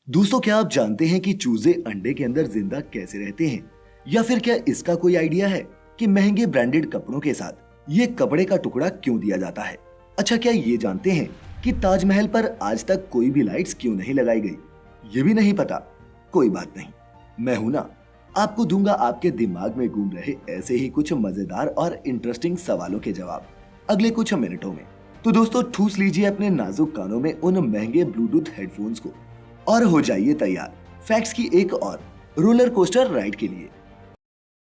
दोस्तों, क्या आप जानते हैं कि चूजे अंडे के अंदर जिंदा कैसे रहते हैं? या फिर क्या इसका कोई आइडिया है कि महंगे ब्रांडेड कपड़ों के साथ ये कपड़े का टुकड़ा क्यों दिया जाता है? अच्छा, क्या ये जानते हैं कि ताजमहल पर आज तक कोई भी लाइट्स क्यों नहीं लगाई गई? ये भी नहीं पता? कोई बात नहीं, मैं हूं ना, आपको दूंगा आपके दिमाग में घूम रहे ऐसे ही कुछ मजेदार और इंटरेस्टिंग सवालों के जवाब अगले कुछ मिनटों में। तो दोस्तों, ठूस लीजिए अपने नाजुक कानों में उन महंगे ब्लूटूथ हेडफोन्स को और हो जाइए तैयार फैक्ट्स की एक और रोलर कोस्टर राइड के लिए।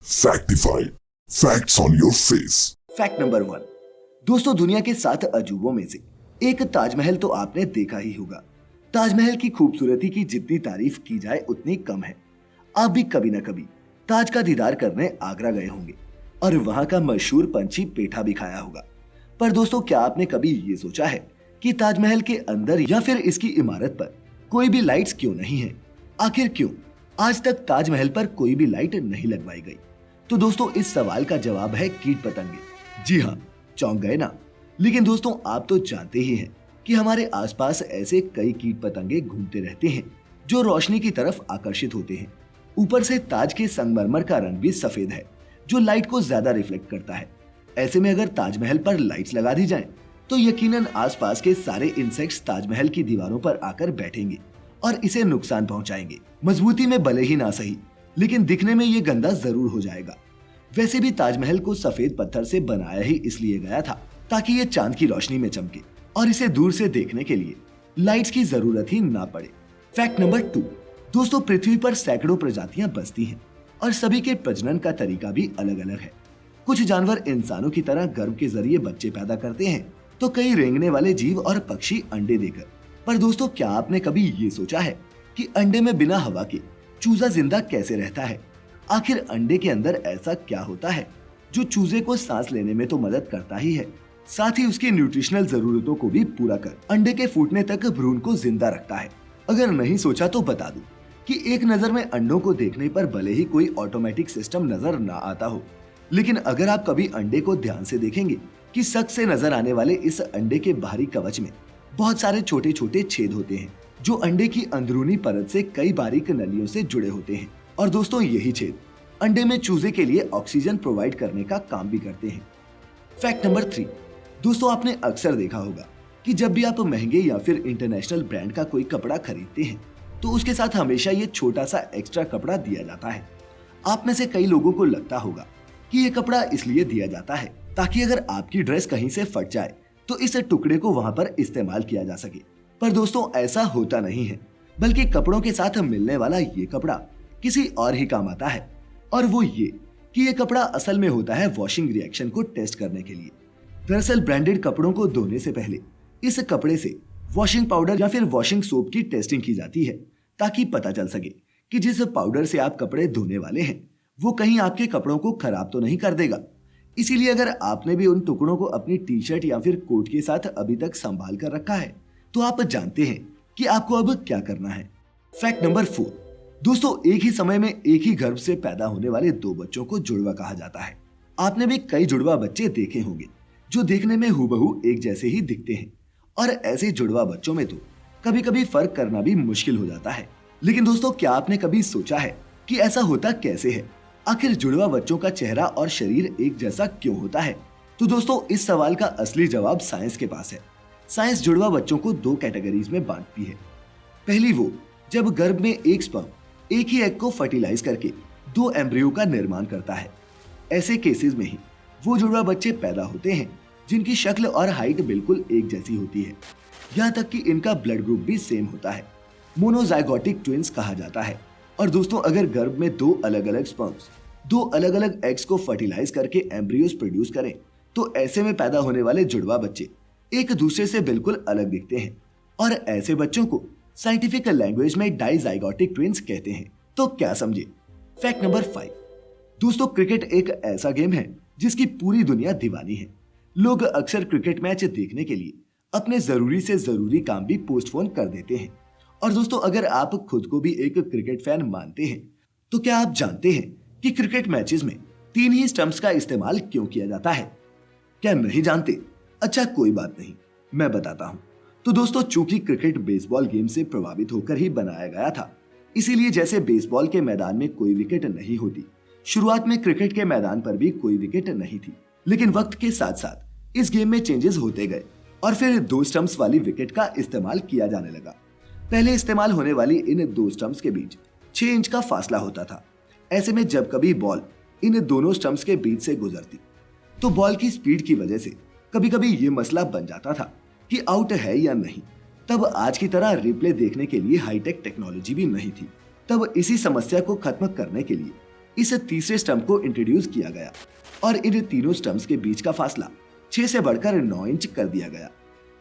Factified. Facts on your face. Fact number 1। दोस्तों, दुनिया के 7 अजूबों में से एक ताजमहल तो आपने देखा ही होगा। ताजमहल की खूबसूरती की जितनी तारीफ की जाए उतनी कम है। आप भी कभी न कभी ताज का दीदार करने आगरा गए होंगे और वहां का मशहूर पंछी पेठा भी खाया होगा। पर दोस्तों, क्या आपने कभी ये सोचा है कि ताजमहल के अंदर या फिर इसकी इमारत पर कोई भी लाइट्स क्यों नहीं है? आखिर क्यों आज तक ताजमहल पर कोई भी लाइट नहीं लगवाई गई? तो दोस्तों, इस सवाल का जवाब है कीट पतंगे। जी हाँ, चौंक गए ना? लेकिन दोस्तों, आप तो जानते ही हैं कि हमारे आसपास ऐसे कई कीट पतंगे घूमते रहते हैं जो रोशनी की तरफ आकर्षित होते हैं। ऊपर से ताज के संगमरमर का रंग भी सफेद है जो लाइट को ज्यादा रिफ्लेक्ट करता है। ऐसे में अगर ताजमहल पर लाइट्स लगा दी जाएं, तो यकीनन आसपास के सारे इंसेक्ट्स ताजमहल की दीवारों पर आकर बैठेंगे और इसे नुकसान पहुंचाएंगे। मजबूती में भले ही ना सही, लेकिन दिखने में ये गंदा जरूर हो जाएगा। वैसे भी ताजमहल को सफेद पत्थर से बनाया ही इसलिए गया था ताकि ये चांद की रोशनी में चमके और इसे दूर से देखने के लिए लाइट्स की जरूरत ही ना पड़े। Fact number 2। दोस्तों, पृथ्वी पर सैकड़ों प्रजातियां बसती हैं और सभी के प्रजनन का तरीका भी अलग अलग है। कुछ जानवर इंसानों की तरह गर्भ के जरिए बच्चे पैदा करते हैं, तो कई रेंगने वाले जीव और पक्षी अंडे देकर। पर दोस्तों, क्या आपने कभी ये सोचा है कि अंडे में बिना हवा के चूजा जिंदा कैसे रहता है? आखिर अंडे के अंदर ऐसा क्या होता है जो चूजे को सांस लेने में तो मदद करता ही है, साथ ही उसकी न्यूट्रिशनल जरूरतों को भी पूरा कर अंडे के फूटने तक भ्रूण को जिंदा रखता है? अगर नहीं सोचा तो बता दूं कि एक नजर में अंडों को देखने पर भले ही कोई ऑटोमेटिक सिस्टम नजर ना आता हो, लेकिन अगर आप कभी अंडे को ध्यान से देखेंगे कि शक से नजर आने वाले इस अंडे के बाहरी कवच में बहुत सारे छोटे छोटे छेद होते हैं जो अंडे की अंदरूनी परत से कई बारीक नलियों से जुड़े होते हैं। और दोस्तों, यही छेद अंडे में चूजे के लिए ऑक्सीजन प्रोवाइड करने का काम भी करते हैं। Fact number 3। दोस्तों, आपने अक्सर देखा होगा कि जब भी आप महंगे या फिर इंटरनेशनल ब्रांड का कोई कपड़ा खरीदते हैं तो उसके साथ हमेशा ये छोटा सा एक्स्ट्रा कपड़ा दिया जाता है। आप में से कई लोगों को लगता होगा कि ये कपड़ा इसलिए दिया जाता है ताकि अगर आपकी ड्रेस कहीं से फट जाए तो इस टुकड़े को वहां पर इस्तेमाल किया जा सके। पर दोस्तों, ऐसा होता नहीं है, बल्कि कपड़ों के साथ मिलने वाला ये कपड़ा किसी और ही काम आता है। और वो ये कि ये कपड़ा असल में होता है वॉशिंग रिएक्शन को टेस्ट करने के लिए। दरअसल ब्रांडेड कपड़ों को धोने से पहले इस कपड़े से वॉशिंग पाउडर या फिर वॉशिंग सोप की टेस्टिंग की जाती है ताकि पता चल सके कि जिस पाउडर से आप कपड़े धोने वाले हैं वो कहीं आपके कपड़ों को खराब तो नहीं कर देगा। इसीलिए अगर आपने भी उन टुकड़ों को अपनी टी शर्ट या फिर कोट के साथ अभी तक संभाल कर रखा है तो आप जानते हैं कि आपको अब क्या करना है। Fact number 4। दोस्तों, एक ही समय में एक ही गर्भ से पैदा होने वाले 2 बच्चों को जुड़वा कहा जाता है। आपने भी कई जुड़वा बच्चे देखे होंगे जो देखने में हूबहू एक जैसे ही दिखते हैं और ऐसे जुड़वा बच्चों में तो कभी कभी फर्क करना भी मुश्किल हो जाता है। लेकिन दोस्तों, क्या आपने कभी सोचा है कि ऐसा होता कैसे है? आखिर जुड़वा बच्चों का चेहरा और शरीर एक जैसा क्यों होता है? तो दोस्तों, इस सवाल का असली जवाब साइंस के पास है। साइंस जुड़वा बच्चों को 2 कैटेगरीज में बांटती है। पहली वो जब गर्भ में एक स्पर्म एक ही एग को फर्टिलाइज करके 2 एम्ब्रियो का निर्माण करता है। ऐसे केसेस में ही वो जुड़वा बच्चे पैदा होते हैं जिनकी शक्ल और हाइट बिल्कुल एक जैसी होती है, यहाँ तक कि इनका ब्लड ग्रुप भी सेम होता है। मोनोजाइगोटिक ट्विंस कहा जाता है। और दोस्तों, अगर गर्भ में 2 अलग अलग स्पर्म्स 2 अलग अलग एग्स को फर्टिलाइज करके एम्ब्रियोस प्रोड्यूस करें तो ऐसे में पैदा होने वाले जुड़वा बच्चे एक दूसरे से बिल्कुल अलग दिखते हैं और ऐसे बच्चों को साइंटिफिक लैंग्वेज में डाइजाइगोटिक ट्विंस कहते हैं। तो क्या समझे? Fact number 5। दोस्तों, क्रिकेट एक ऐसा गेम है जिसकी पूरी दुनिया दीवानी है। लोग अक्सर क्रिकेट मैच देखने के लिए अपने जरूरी से जरूरी काम भी पोस्टपोन कर देते हैं। और दोस्तों, अगर आप खुद को भी एक क्रिकेट फैन मानते हैं तो क्या आप जानते हैं कि क्रिकेट मैचेस में 3 ही स्टंप्स का इस्तेमाल क्यों किया जाता है? क्या नहीं जानते? अच्छा, कोई बात नहीं, मैं बताता हूं। तो दोस्तों चूंकि क्रिकेट बेसबॉल गेम से प्रभावित होकर ही बनाया गया था, इसीलिए जैसे बेसबॉल के मैदान में कोई विकेट नहीं होती, शुरुआत में क्रिकेट के मैदान पर भी कोई विकेट नहीं थी। लेकिन वक्त के साथ साथ इस गेम में चेंजेस होते गए और फिर 2 स्टंप्स वाली विकेट का इस्तेमाल किया जाने लगा। पहले इस्तेमाल होने वाली इन 2 स्टंप्स के बीच 6 इंच का फासला होता था। ऐसे में जब कभी बॉल इन दोनों स्टंप्स के बीच से गुजरती तो बॉल की स्पीड की वजह से कभी कभी ये मसला बन जाता था कि आउट है या नहीं। तब आज की तरह रिप्ले देखने के लिए हाईटेक टेक्नोलॉजी भी नहीं थी। तब इसी समस्या को खत्म करने के लिए इस तीसरे स्टंप को इंट्रोड्यूस किया गया और इन तीनों स्टंप्स के बीच का फासला 6 से बढ़कर 9 इंच कर दिया गया।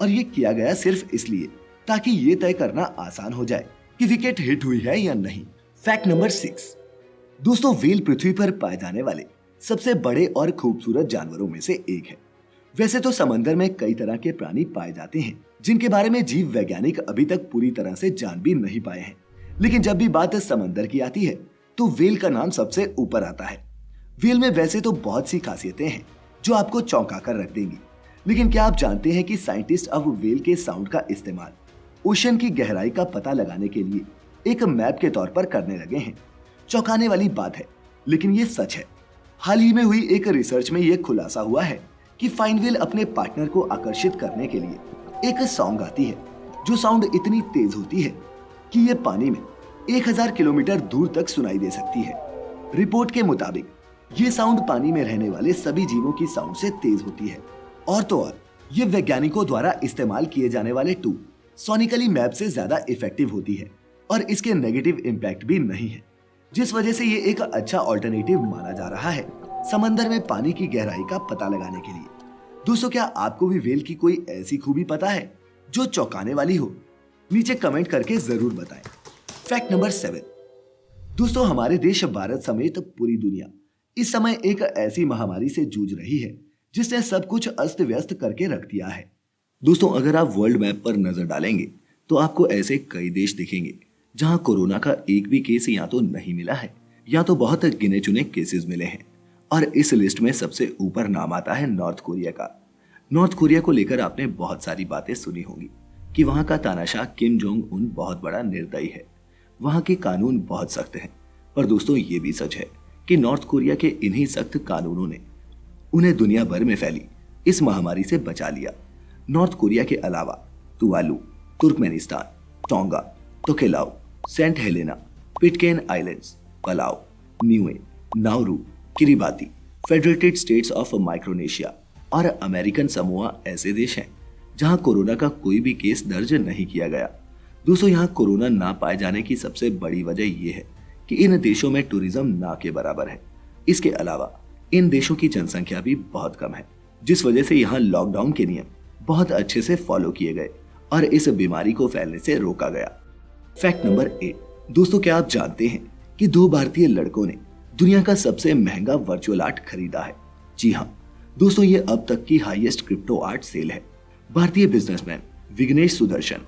और ये किया गया सिर्फ इसलिए ताकि ये तय करना आसान हो जाए कि विकेट हिट हुई है या नहीं। Fact number 6। दोस्तों व्हेल पृथ्वी पर पाए जाने वाले सबसे बड़े और खूबसूरत जानवरों में से एक है। वैसे तो समंदर में कई तरह के प्राणी पाए जाते हैं जिनके बारे में जीव वैज्ञानिक अभी तक पूरी तरह से जान भी नहीं पाए हैं, लेकिन जब भी बात समंदर की आती है तो व्हेल का नाम सबसे ऊपर आता है। व्हेल में वैसे तो बहुत सी खासियतें हैं जो आपको चौंका कर रख देंगी, लेकिन क्या आप जानते हैं कि साइंटिस्ट अब व्हेल के साउंड का इस्तेमाल ओशन की गहराई का पता लगाने के लिए एक मैप के तौर पर करने लगे हैं। चौंकाने वाली बात है, लेकिन ये सच है। हाल ही में हुई एक रिसर्च में यह खुलासा हुआ है कि फाइन व्हेल अपने पार्टनर को आकर्षित करने के लिए एक सॉन्ग गाती है जो साउंड इतनी तेज होती है कि ये पानी में 1000 किलोमीटर दूर तक सुनाई दे सकती है। रिपोर्ट के मुताबिक ये साउंड पानी में रहने वाले सभी जीवों की साउंड से तेज होती है। और तो और ये वैज्ञानिकों द्वारा इस्तेमाल किए जाने वाले टूल सोनिकली मैप से ज्यादा इफेक्टिव होती है और इसके नेगेटिव इम्पैक्ट भी नहीं है, जिस वजह से ये एक अच्छा ऑल्टरनेटिव माना जा रहा है समंदर में पानी की गहराई का पता लगाने के लिए। दोस्तों क्या आपको भी व्हेल की कोई ऐसी खूबी पता है जो चौंकाने वाली हो? नीचे कमेंट करके जरूर बताएं। Fact number 7। दोस्तों हमारे देश भारत समेत पूरी दुनिया इस समय एक ऐसी महामारी से जूझ रही है जिसने सब कुछ अस्त व्यस्त करके रख दिया है। दोस्तों अगर आप वर्ल्ड मैप पर नजर डालेंगे तो आपको ऐसे कई देश दिखेंगे जहां कोरोना का एक भी केस या तो नहीं मिला है या तो बहुत गिने चुने केसेस मिले हैं। और इस लिस्ट में सबसे ऊपर नाम आता है नॉर्थ कोरिया का। नॉर्थ कोरिया को लेकर आपने बहुत सारी बातें सुनी होंगी कि वहां का तानाशाह किम जोंग उन बहुत बड़ा निर्दयी है, वहां के कानून बहुत सख्त हैं। पर दोस्तों ये भी सच है कि नॉर्थ कोरिया के इन्हीं सख्त कानूनों ने उन्हें दुनिया भर में फैली इस महामारी से बचा लिया। नॉर्थ कोरिया के अलावा Tuvalu, Turkmenistan, Tonga, Tokelau, Saint Helena, Pitcairn Islands, Palau, Niue, Nauru, Kiribati, Federated States of Micronesia और अमेरिकन समोआ ऐसे देश हैं जहां कोरोना का कोई भी केस दर्ज नहीं किया गया। दोस्तों यहाँ कोरोना ना पाए जाने की सबसे बड़ी वजह यह है कि इन देशों में टूरिज्म ना के बराबर है। इसके अलावा इन देशों की जनसंख्या भी बहुत कम है, जिस वजह से यहाँ लॉकडाउन के नियम बहुत अच्छे से फॉलो किए गए और इस बीमारी को फैलने से रोका गया। Fact number 8। दोस्तों क्या आप जानते हैं कि 2 भारतीय लड़कों ने दुनिया का सबसे महंगा वर्चुअल आर्ट खरीदा है? जी हाँ दोस्तों, ये अब तक की हाईएस्ट क्रिप्टो आर्ट सेल है। भारतीय बिजनेसमैन विघ्नेश सुदर्शन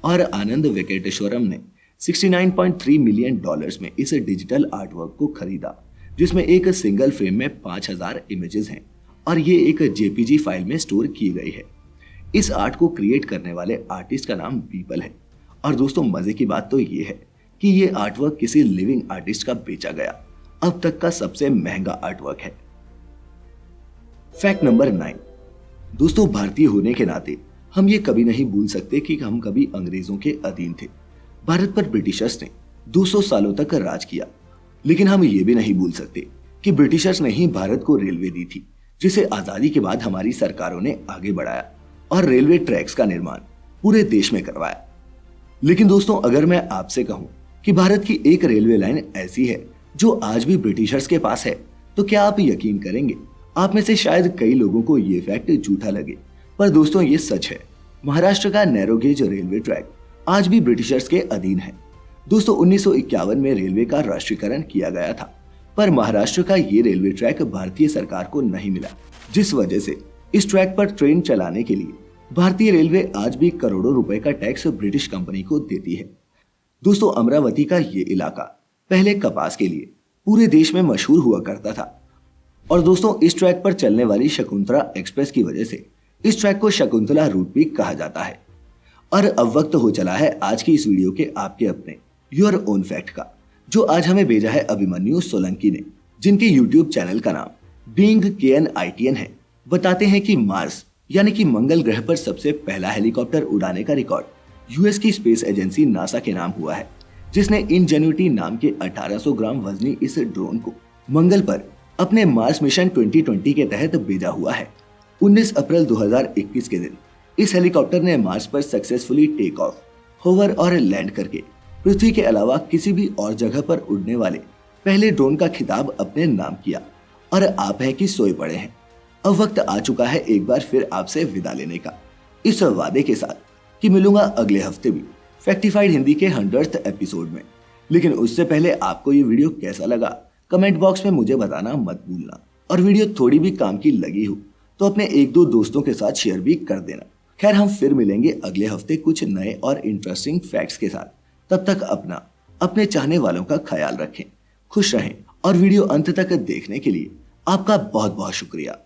और आनंद वेंकटेश्वरम ने $69.3 मिलियन में इस डिजिटल आर्टवर्क को खरीदा, जिसमें एक सिंगल फ्रेम में 5000 इमेजेस हैं और ये एक जेपीजी फाइल में स्टोर की गई है। इस आर्ट को क्रिएट करने वाले आर्टिस्ट का नाम पीपल है। और दोस्तों मजे की बात तो ये है कि ये आर्टवर्क किसी लिविंग आर्टिस्ट का बेचा गया अब तक का सबसे महंगा आर्टवर्क है। Fact number 9। दोस्तों भारतीय होने के नाते हम ये कभी नहीं भूल सकते कि हम कभी अंग्रेजों के अधीन थे। भारत पर ब्रिटिशर्स ने 200 सालों तक राज किया, लेकिन हम ये भी नहीं भूल सकते कि ब्रिटिशर्स ने ही भारत को रेलवे दी थी, जिसे आजादी के बाद हमारी सरकारों ने आगे बढ़ाया और रेलवे ट्रैक्स का निर्माण पूरे देश में करवाया। लेकिन दोस्तों अगर मैं आपसे कहूं कि भारत की एक रेलवे लाइन ऐसी है जो आज भी ब्रिटिशर्स के पास है, तो क्या आप यकीन करेंगे? आप में से शायद कई लोगों को ये फैक्ट झूठा लगे, पर दोस्तों ये सच है। महाराष्ट्र का नैरो गेज रेलवे ट्रैक आज भी ब्रिटिशर्स के अधीन है। दोस्तों 1951 में रेलवे का राष्ट्रीयकरण किया गया था, पर महाराष्ट्र का ये रेलवे ट्रैक भारतीय सरकार को नहीं मिला, जिस वजह से इस ट्रैक पर ट्रेन चलाने के लिए भारतीय रेलवे आज भी करोड़ों रुपए का टैक्स ब्रिटिश कंपनी को देती है। दोस्तों अमरावती का ये इलाका पहले कपास के लिए पूरे देश में मशहूर हुआ करता था। और दोस्तों इस ट्रैक पर चलने वाली शकुंतला एक्सप्रेस की वजह से इस ट्रैक को शकुंतला रूट भी कहा जाता है। और अब वक्त हो चला है आज की इस वीडियो के आपके अपने योर ओन फैक्ट का, जो आज हमें भेजा है अभिमन्यु सोलंकी ने, जिनके यूट्यूब चैनल का नाम बीइंग KNITN है। बताते हैं कि मार्स यानी कि मंगल ग्रह पर सबसे पहला हेलीकॉप्टर उड़ाने का रिकॉर्ड यूएस की स्पेस एजेंसी नासा के नाम हुआ है, जिसने इंजेन्युटी नाम के 1800 ग्राम वजनी इस ड्रोन को मंगल पर अपने मार्स मिशन 2020 के तहत भेजा हुआ है। 19 अप्रैल 2021 के दिन इस हेलीकॉप्टर ने मार्स पर सक्सेसफुली टेक ऑफ, होवर और लैंड करके पृथ्वी के अलावा किसी भी और जगह पर उड़ने वाले पहले ड्रोन का खिताब अपने नाम किया। और आप हैं कि सोए पड़े हैं। अब वक्त आ चुका है एक बार फिर आपसे विदा लेने का, इस वादे के साथ कि मिलूंगा अगले हफ्ते भी फैक्टिफाइड हिंदी के 100th एपिसोड में। लेकिन उससे पहले आपको ये वीडियो कैसा लगा कमेंट बॉक्स में मुझे बताना मत भूलना, और वीडियो थोड़ी भी काम की लगी हो तो अपने एक दो दोस्तों के साथ शेयर भी कर देना। खैर, हम फिर मिलेंगे अगले हफ्ते कुछ नए और इंटरेस्टिंग फैक्ट्स के साथ। तब तक अपने चाहने वालों का ख्याल रखें, खुश रहें, और वीडियो अंत तक देखने के लिए आपका बहुत बहुत शुक्रिया।